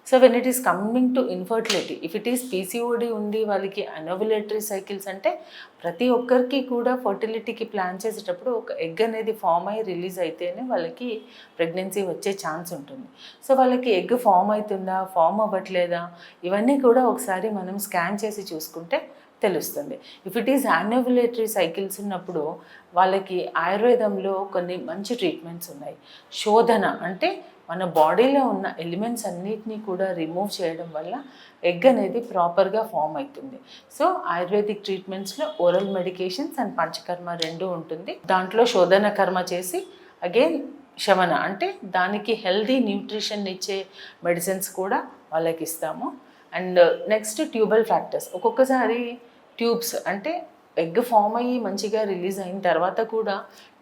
So when it is coming to infertility, if it is PCOD ఉంది వాళ్ళకి అనోవులేటరీ cycles అంటే ప్రతి ఒక్కరికి కూడా ఫర్టిలిటీకి ప్లాన్ చేసేటప్పుడు ఒక ఎగ్ అనేది ఫామ్ అయ్యి రిలీజ్ అయితేనే వాళ్ళకి ప్రెగ్నెన్సీ వచ్చే ఛాన్స్ ఉంటుంది. సో వాళ్ళకి ఎగ్ ఫామ్ అవుతుందా, ఫామ్ అవ్వట్లేదా, ఇవన్నీ కూడా ఒకసారి మనం స్కాన్ చేసి చూసుకుంటే తెలుస్తుంది. ఇఫ్ ఇట్ ఈస్ యాన్యులేటరీ సైకిల్స్ ఉన్నప్పుడు వాళ్ళకి ఆయుర్వేదంలో కొన్ని మంచి ట్రీట్మెంట్స్ ఉన్నాయి. శోధన అంటే మన బాడీలో ఉన్న ఎలిమెంట్స్ అన్నిటినీ కూడా రిమూవ్ చేయడం వల్ల ఎగ్ అనేది ప్రాపర్గా ఫామ్ అవుతుంది. సో ఆయుర్వేదిక్ ట్రీట్మెంట్స్లో ఓరల్ మెడికేషన్స్ అండ్ పంచకర్మ రెండు ఉంటుంది. దాంట్లో శోధన కర్మ చేసి అగైన్ శమన అంటే దానికి హెల్దీ న్యూట్రిషన్ ఇచ్చే మెడిసిన్స్ కూడా వాళ్ళకి ఇస్తాము. And next tubal factors. ఒక్కొక్కసారి ట్యూబ్స్ అంటే ఎగ్ ఫామ్ అయ్యి మంచిగా రిలీజ్ అయిన తర్వాత కూడా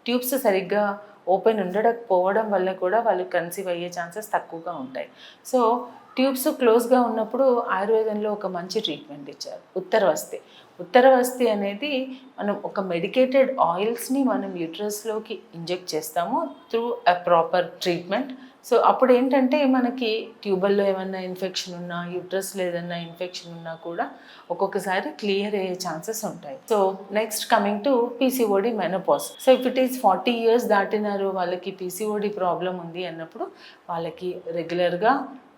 ట్యూబ్స్ సరిగ్గా ఓపెన్ ఉండకపోవడం వల్ల కూడా వాళ్ళు కన్సీవ్ అయ్యే ఛాన్సెస్ తక్కువగా ఉంటాయి. సో ట్యూబ్స్ క్లోజ్గా ఉన్నప్పుడు ఆయుర్వేదంలో ఒక మంచి ట్రీట్మెంట్ ఇచ్చారు, ఉత్తరవస్తి. ఉత్తరవస్తి అనేది మనం ఒక మెడికేటెడ్ ఆయిల్స్ని మనం యూట్రస్లోకి ఇంజెక్ట్ చేస్తాము through a proper treatment. So అప్పుడు ఏంటంటే మనకి ట్యూబల్లో ఏమన్నా ఇన్ఫెక్షన్ ఉన్నా, యూట్రస్లో ఏదన్నా ఇన్ఫెక్షన్ ఉన్నా కూడా ఒక్కొక్కసారి క్లియర్ అయ్యే ఛాన్సెస్ ఉంటాయి. So next coming to PCOD menopause. So if it is 40 years దాటినారు వాళ్ళకి పీసీఓడి ప్రాబ్లం ఉంది అన్నప్పుడు వాళ్ళకి రెగ్యులర్గా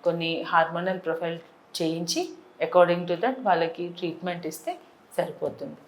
కొన్ని హార్మోనల్ ప్రొఫైల్ చేయించి అకార్డింగ్ టు దట్ వాళ్ళకి ట్రీట్మెంట్ ఇస్తే సరిపోతుంది.